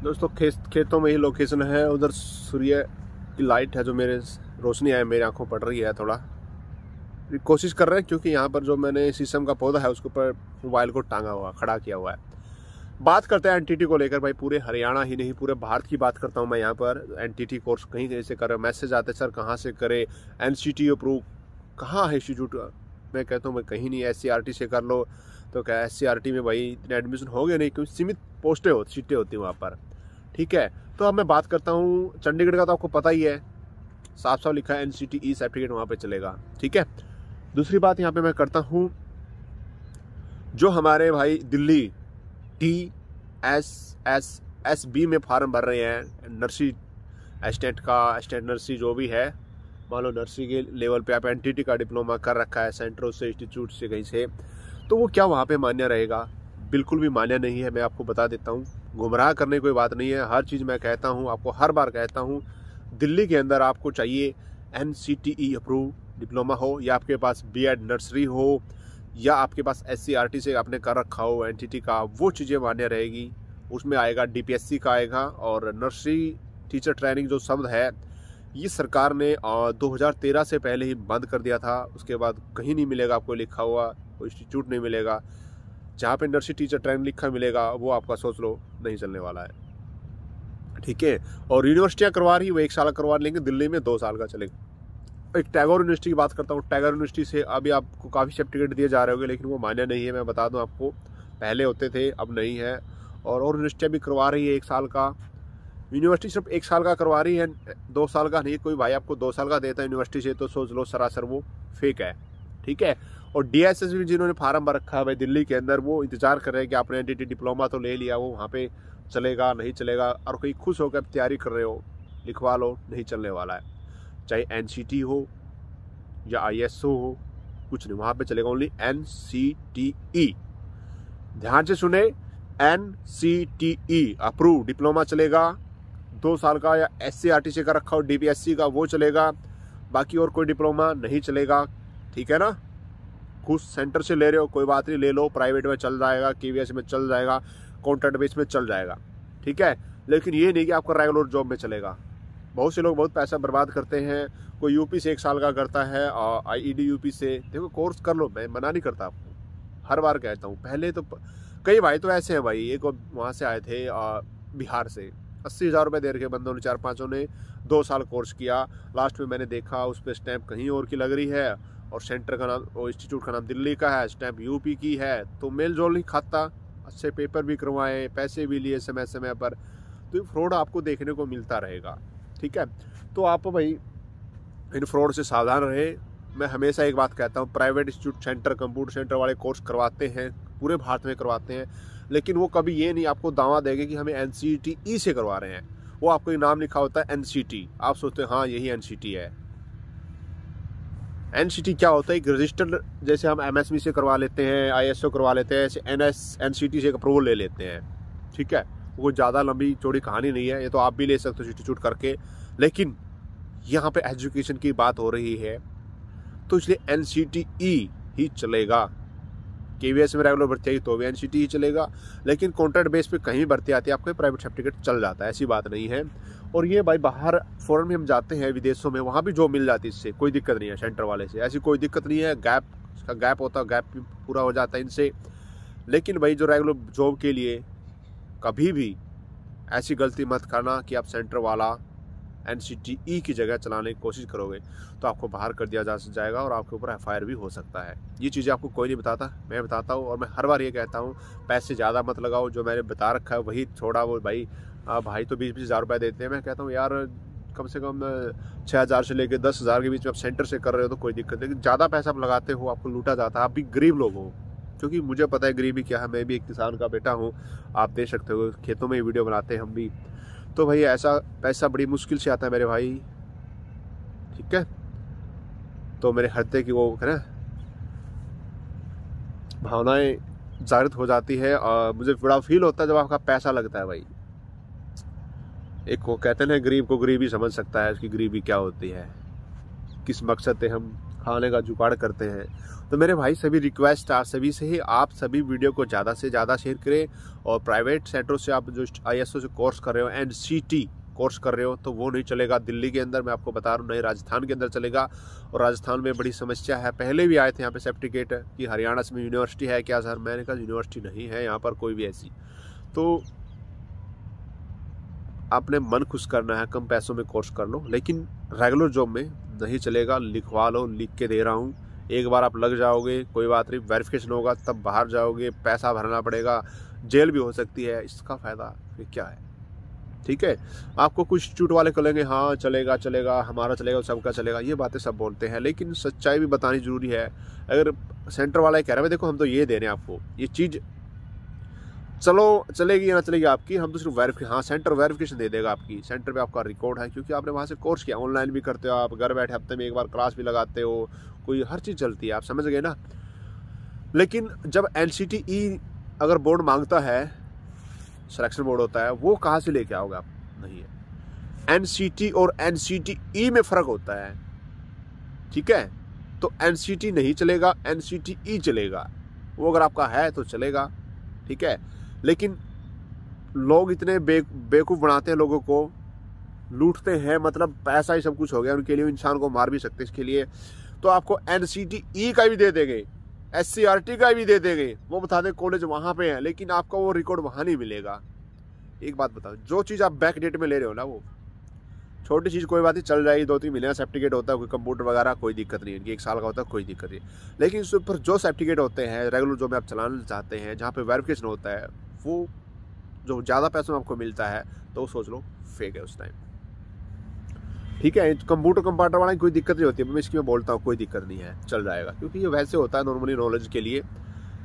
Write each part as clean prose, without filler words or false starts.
दोस्तों खेतों में ही लोकेशन है। उधर सूर्य की लाइट है जो मेरे रोशनी है मेरी आंखों पड़ रही है। थोड़ा कोशिश कर रहे हैं क्योंकि यहाँ पर जो मैंने शीशम का पौधा है उसके ऊपर मोबाइल को टांगा हुआ खड़ा किया हुआ है। बात करते हैं एनटीटी को लेकर भाई। पूरे हरियाणा ही नहीं पूरे भारत की बात करता हूँ मैं। यहाँ पर एनटीटी कोर्स कहीं कहीं से कर मैसेज आते सर कहाँ से करे, एनसीटी अप्रूव कहाँ है इंस्टीट्यूट। मैं कहता हूँ भाई कहीं नहीं, एससीईआरटी से कर लो। तो क्या एससीईआरटी में भाई इतने एडमिशन हो गए नहीं क्योंकि सीमित पोस्टें सीटें होती हैं वहाँ पर। ठीक है, तो अब मैं बात करता हूँ चंडीगढ़ का। तो आपको पता ही है, साफ साफ लिखा है एनसीटी ई सर्टिफिकेट वहाँ पे चलेगा। ठीक है, दूसरी बात यहाँ पे मैं करता हूँ, जो हमारे भाई दिल्ली TSSSB में फार्म भर रहे हैं नर्सी असिस्टेंट का, असिस्टेंट नर्सी जो भी है, मान लो नर्सी के लेवल पे आप एनटीटी का डिप्लोमा कर रखा है सेंटर से, इंस्टीट्यूट से, कहीं से, तो वो क्या वहाँ पे मान्य रहेगा? बिल्कुल भी मान्य नहीं है। मैं आपको बता देता हूँ, गुमराह करने की कोई बात नहीं है। हर चीज़ मैं कहता हूँ आपको, हर बार कहता हूँ, दिल्ली के अंदर आपको चाहिए NCTE अप्रूव डिप्लोमा हो, या आपके पास BEd नर्सरी हो, या आपके पास SCRT से आपने कर रखा हो एनटीटी का, वो चीज़ें मान्य रहेगी। उसमें आएगा DPSC का आएगा। और नर्सरी टीचर ट्रेनिंग जो शब्द है, ये सरकार ने 2013 से पहले ही बंद कर दिया था। उसके बाद कहीं नहीं मिलेगा आपको लिखा हुआ, कोई इंस्टीट्यूट नहीं मिलेगा जहाँ पे नर्सरी टीचर ट्रेनिंग लिखा मिलेगा। वो आपका सोच लो नहीं चलने वाला है। ठीक है, और यूनिवर्सिटियाँ करवा रही है वो 1 साल करवा लेंगे, दिल्ली में 2 साल का चलेगा। एक टैगोर यूनिवर्सिटी की बात करता हूँ। टैगोर यूनिवर्सिटी से अभी आपको काफ़ी सर्टिफिकेट दिए जा रहे होंगे, लेकिन वो मान्य नहीं है। मैं बता दूँ आपको, पहले होते थे अब नहीं है। और यूनिवर्सिटियाँ भी करवा रही है 1 साल का। यूनिवर्सिटी सिर्फ 1 साल का करवा रही है, 2 साल का नहीं। कोई भाई आपको 2 साल का देता है यूनिवर्सिटी से तो सोच लो सरासर वो फेक है। ठीक है, और DSS में जिन्होंने फार्म भर रखा है भाई दिल्ली के अंदर, वो इंतजार कर रहे हैं कि आपने एनटीटी डिप्लोमा तो ले लिया, वो वहाँ पे चलेगा नहीं चलेगा। और कोई खुश होकर तैयारी कर रहे हो, लिखवा लो, नहीं चलने वाला है। चाहे NCT हो या ISO हो, कुछ नहीं वहाँ पे चलेगा, ओनली NCTE। ध्यान से सुने, NCTE अप्रूव डिप्लोमा चलेगा 2 साल का, या SCRT से कर रखा हो DPSC का वो चलेगा। बाकी और कोई डिप्लोमा नहीं चलेगा। ठीक है ना, कुछ सेंटर से ले रहे हो कोई बात नहीं, ले लो, प्राइवेट में चल जाएगा, KVS में चल जाएगा, कॉन्ट्रैक्ट बेस में चल जाएगा। ठीक है, लेकिन ये नहीं कि आपका रेगुलर जॉब में चलेगा। बहुत से लोग बहुत पैसा बर्बाद करते हैं। कोई यूपी से 1 साल का करता है, IED UP से। देखो कोर्स कर लो, मैं मना नहीं करता आपको, हर बार कहता हूँ। पहले तो कई भाई तो ऐसे हैं भाई, एक वहाँ से आए थे बिहार से, 80,000 रुपये दे के बंदों ने 4-5 ने 2 साल कोर्स किया। लास्ट में मैंने देखा उस पर स्टैंप कहीं और की लग रही है, और सेंटर का नाम और इंस्टीट्यूट का नाम दिल्ली का है, स्टैंप UP की है। तो मेल जोल नहीं खाता, अच्छे पेपर भी करवाए, पैसे भी लिए समय समय पर। तो ये फ्रॉड आपको देखने को मिलता रहेगा। ठीक है, तो आप भाई इन फ्रॉड से सावधान रहे। मैं हमेशा एक बात कहता हूँ, private institute centre, computer centre वाले कोर्स करवाते हैं, पूरे भारत में करवाते हैं, लेकिन वो कभी ये नहीं आपको दावा देंगे कि हमें NCTE से करवा रहे हैं। वो आपको एक नाम लिखा होता है NCT, आप सोचते हैं हाँ यही NCT है। NCT क्या होता है? एक रजिस्टर्ड, जैसे हम MSB से करवा लेते हैं, ISO करवा लेते हैं, ऐसे NCT से अप्रूवल ले लेते हैं। ठीक है, वो ज़्यादा लंबी चौड़ी कहानी नहीं है, ये तो आप भी ले सकते हो इंस्टीट्यूट करके। लेकिन यहाँ पे एजुकेशन की बात हो रही है, तो इसलिए NCTE ही चलेगा। KVS में रेगुलर भर्ती आई तो भी NCT ही चलेगा, लेकिन कॉन्ट्रैक्ट बेस पे कहीं भर्ती आती है आपको प्राइवेट सर्टिफिकेट चल जाता है, ऐसी बात नहीं है। और ये भाई बाहर फॉरेन में हम जाते हैं, विदेशों में, वहाँ भी जॉब मिल जाती है, इससे कोई दिक्कत नहीं है। सेंटर वाले से ऐसी कोई दिक्कत नहीं है। गैप होता है, गैप पूरा हो जाता है इनसे। लेकिन भाई जो रेगुलर जॉब के लिए कभी भी ऐसी गलती मत करना कि आप सेंटर वाला NCTE की जगह चलाने की कोशिश करोगे तो आपको बाहर कर दिया जाएगा, और आपके ऊपर FIR भी हो सकता है। ये चीज़ें आपको कोई नहीं बताता, मैं बताता हूँ। और मैं हर बार ये कहता हूँ, पैसे ज़्यादा मत लगाओ, जो मैंने बता रखा है वही छोड़ा। वो भाई तो 20-20 हज़ार रुपये देते हैं। मैं कहता हूँ यार कम से कम 6,000 से लेकर 10,000 के बीच में आप सेंटर से कर रहे हो तो कोई दिक्कत नहीं, लेकिन ज़्यादा पैसा आप लगाते हो आपको लूटा जाता है। आप भी गरीब लोग हो, क्योंकि मुझे पता है गरीबी क्या है, मैं भी एक किसान का बेटा हूँ। आप देख सकते हो खेतों में ही वीडियो बनाते हैं हम भी। तो भाई ऐसा पैसा बड़ी मुश्किल से आता है मेरे भाई। ठीक है, तो मेरे हृदय की वो है ना भावनाएं जागृत हो जाती है, और मुझे बड़ा फील होता है जब आपका पैसा लगता है भाई। एक वो कहते हैं गरीब को गरीबी समझ सकता है, उसकी गरीबी क्या होती है, किस मकसद से हम खाने का जुगाड़ करते हैं। तो मेरे भाई सभी रिक्वेस्ट आप सभी से ही, आप सभी वीडियो को ज़्यादा से ज़्यादा शेयर करें। और प्राइवेट सेंटरों से आप जो ISO से कोर्स कर रहे हो, NCT कोर्स कर रहे हो, तो वो नहीं चलेगा दिल्ली के अंदर, मैं आपको बता रहा हूँ, नहीं राजस्थान के अंदर चलेगा। और राजस्थान में बड़ी समस्या है, पहले भी आए थे यहाँ पे सर्टिफिकेट कि हरियाणा में यूनिवर्सिटी है क्या सर, मैंने कहा यूनिवर्सिटी नहीं है यहाँ पर कोई भी ऐसी। तो आपने मन खुश करना है, कम पैसों में कोर्स कर लो, लेकिन रेगुलर जॉब में नहीं चलेगा। लिखवा लो, लिख के दे रहा हूँ, एक बार आप लग जाओगे कोई बात नहीं, वेरिफिकेशन होगा तब बाहर जाओगे, पैसा भरना पड़ेगा, जेल भी हो सकती है, इसका फ़ायदा फिर क्या है। ठीक है, आपको कुछ इंस्टीट्यूट वाले कहेंगे हाँ चलेगा चलेगा, हमारा चलेगा, सबका चलेगा, ये बातें सब बोलते हैं, लेकिन सच्चाई भी बतानी जरूरी है। अगर सेंटर वाला कह रहा है देखो हम तो ये दे रहे हैं आपको, ये चीज़ चलो चलेगी या ना चलेगी आपकी, हम तो सिर्फ वेरिफिकेशन, हाँ सेंटर वेरिफिकेशन दे देगा आपकी, सेंटर पे आपका रिकॉर्ड है, क्योंकि आपने वहाँ से कोर्स किया, ऑनलाइन भी करते हो आप, घर बैठे हफ्ते में एक बार क्लास भी लगाते हो, कोई हर चीज़ चलती है, आप समझ गए ना। लेकिन जब NCTE अगर बोर्ड मांगता है, सिलेक्शन बोर्ड होता है, वो कहाँ से लेके आओगे आप, नहीं है। NCT और NCTE में फ़र्क होता है, ठीक है। तो NCT नहीं चलेगा, NCTE चलेगा, वो अगर आपका है तो चलेगा, ठीक है। लेकिन लोग इतने बेवकूफ़ बनाते हैं, लोगों को लूटते हैं, मतलब पैसा ही सब कुछ हो गया उनके लिए, इंसान को मार भी सकते हैं इसके लिए। तो आपको NCTE का भी दे देंगे, SCRT का भी दे देंगे, वो बता दें कॉलेज वहाँ पे है, लेकिन आपका वो रिकॉर्ड वहाँ नहीं मिलेगा। एक बात बताओ, जो चीज़ आप बैक डेट में ले रहे हो ना, वो छोटी चीज़ कोई बात नहीं, चल जाएगी, 2-3 महीने का सर्टिफिकेट होता है, कोई कंप्यूटर वगैरह कोई दिक्कत नहीं है, इनकी 1 साल का होता है, कोई दिक्कत नहीं। लेकिन इसके ऊपर जो सर्टिफिकेट होते हैं रेगुलर जो में आप चलाना चाहते हैं, जहाँ पे वेरिफिकेशन होता है, वो जो ज़्यादा पैसों में आपको मिलता है, तो सोच लो फेक है उस टाइम, ठीक है। कंप्यूटर कंपार्टर वाला कोई दिक्कत नहीं होती है, मैं इसकी मैं बोलता हूँ कोई दिक्कत नहीं है, चल जाएगा, क्योंकि ये वैसे होता है नॉर्मली नॉलेज के लिए।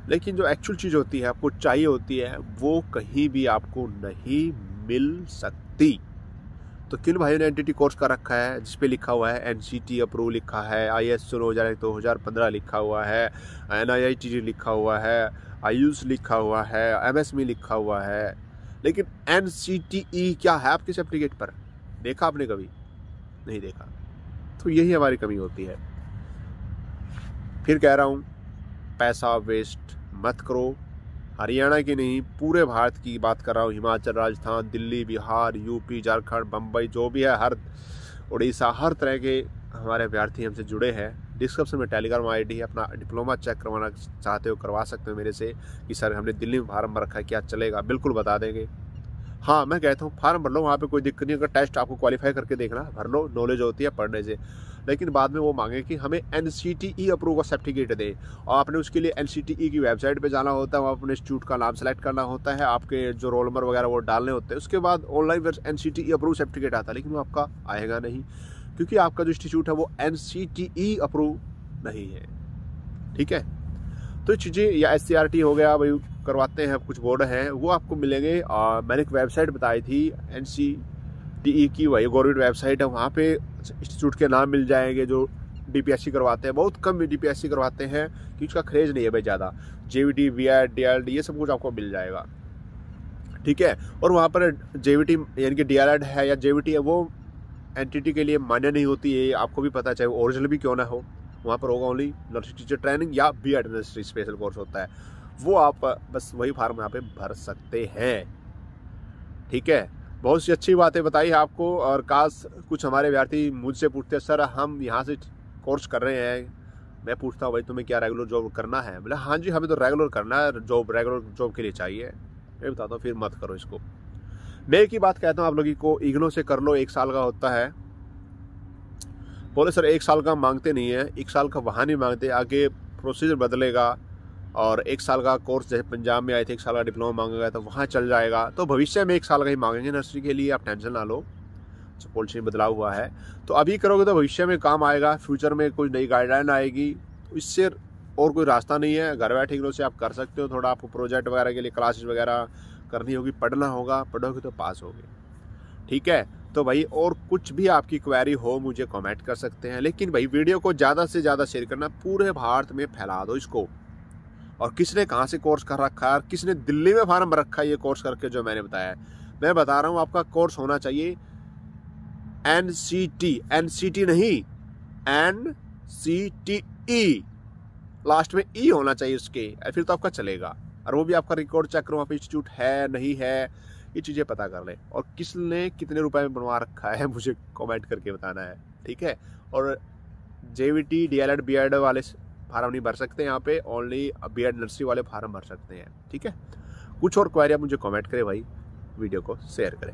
लेकिन जो एक्चुअल चीज़ होती है, आपको चाहिए होती है, वो कहीं भी आपको नहीं मिल सकती। तो किन भाइयों ने एनटीटी कोर्स का रखा है, जिसपे लिखा हुआ है NCT अप्रूव लिखा है, ISO 2015 लिखा हुआ है, NIIT लिखा हुआ है, आयुष लिखा हुआ है, MSME लिखा हुआ है, लेकिन NCTE क्या है आपके सर्टिफिकेट पर, देखा आपने कभी? नहीं देखा। तो यही हमारी कमी होती है। फिर कह रहा हूँ, पैसा वेस्ट मत करो। हरियाणा की नहीं, पूरे भारत की बात कर रहा हूँ, हिमाचल, राजस्थान, दिल्ली, बिहार, UP, झारखंड, बम्बई, जो भी है, हर उड़ीसा, हर तरह के हमारे अभ्यर्थी हमसे जुड़े हैं। डिस्क्रिप्शन में टेलीग्राम ID है, अपना डिप्लोमा चेक करवाना चाहते हो करवा सकते हो मेरे से, कि सर हमने दिल्ली में फार्म भर रखा है, क्या चलेगा, बिल्कुल बता देंगे। हाँ, मैं कहता हूँ फार्म भर लो, वहाँ पे कोई दिक्कत नहीं, अगर टेस्ट आपको क्वालिफाई करके देखना, भर लो, नॉलेज होती है पढ़ने से। लेकिन बाद में वो मांगे कि हमें NCTE अप्रूव का सर्टिफिकेट दे, और आपने उसके लिए NCTE की वेबसाइट पे जाना होता है, वहाँ अपने इंस्टीट्यूट का नाम सेलेक्ट करना होता है, आपके जो रोल नंबर वगैरह वो डालने होते हैं, उसके बाद ऑनलाइन NCTE अप्रूव सर्टिफिकेट आता है, लेकिन वो आपका आएगा नहीं, क्योंकि आपका जो इंस्टीट्यूट है वो NCTE अप्रूव नहीं है, ठीक है। तो चीज़ें, या SCRT हो गया भाई, करवाते हैं कुछ बोर्ड हैं, वो आपको मिलेंगे। मैंने एक वेबसाइट बताई थी NCTE की, वही गवर्नमेंट वेबसाइट है, वहाँ पे इंस्टीट्यूट के नाम मिल जाएंगे जो DPSC करवाते हैं, बहुत कम DPSC करवाते हैं, कि उसका क्रेज नहीं है भाई ज़्यादा। JVT, VAT, DLD ये सब कुछ आपको मिल जाएगा, ठीक है। और वहाँ पर JVT यानी कि DLED है या JVT है, वो एंटिटी के लिए मान्य नहीं होती है, आपको भी पता, चाहे वो ओरिजिनल भी क्यों ना हो। वहाँ पर होगा ओनली नर्सिंग टीचर ट्रेनिंग या B.Ed नर्सरी स्पेशल कोर्स होता है, वो आप बस वही फार्म यहाँ पे भर सकते हैं, ठीक है। बहुत सी अच्छी बातें बताई आपको। और काश कुछ हमारे विद्यार्थी मुझसे पूछते, सर हम यहाँ से कोर्स कर रहे हैं, मैं पूछता हूँ भाई तुम्हें क्या रेगुलर जॉब करना है, बोले हाँ जी हमें तो रेगुलर करना है, जॉब रेगुलर जॉब के लिए चाहिए। मैं बताता हूँ फिर मत करो इसको। मैं एक ही बात कहता हूँ आप लोगों को, इग्नो से कर लो, 1 साल का होता है। बोले सर 1 साल का मांगते नहीं है, 1 साल का वहाँ नहीं मांगते, आगे प्रोसीजर बदलेगा, और 1 साल का कोर्स जैसे पंजाब में आए थे 1 साल का डिप्लोमा मांगा गया तो वहाँ चल जाएगा, तो भविष्य में 1 साल का ही मांगेंगे नर्सरी के लिए, आप टेंशन ना लो, पॉलिसी में बदलाव हुआ है। तो अभी करोगे तो भविष्य में काम आएगा, फ्यूचर में कोई नई गाइडलाइन आएगी, तो इससे और कोई रास्ता नहीं है। घर बैठे इग्नो से आप कर सकते हो। थोड़ा आपको प्रोजेक्ट वगैरह के लिए क्लासेस वगैरह करनी होगी, पढ़ना होगा, पढ़ोगे तो पास होगे, ठीक है। तो भाई और कुछ भी आपकी क्वेरी हो मुझे कमेंट कर सकते हैं, लेकिन भाई वीडियो को ज़्यादा से ज़्यादा शेयर करना, पूरे भारत में फैला दो इसको। और किसने कहाँ से कोर्स कर रखा है, किसने दिल्ली में फार्म भर रखा है ये कोर्स करके, जो मैंने बताया है, मैं बता रहा हूँ आपका कोर्स होना चाहिए NCT नहीं, CTE, लास्ट में ई होना चाहिए उसके, फिर तो आपका चलेगा। और वो भी आपका रिकॉर्ड चेक करो, वहाँ पे इंस्टीट्यूट है नहीं है, ये चीज़ें पता कर लें। और किसने कितने रुपए में बनवा रखा है मुझे कमेंट करके बताना है, ठीक है। और JVT DLED BEd वाले फार्म नहीं भर सकते यहाँ पे, ओनली BEd नर्सरी वाले फार्म भर सकते हैं, ठीक है। कुछ और क्वेरी आप मुझे कमेंट करें भाई, वीडियो को शेयर करें।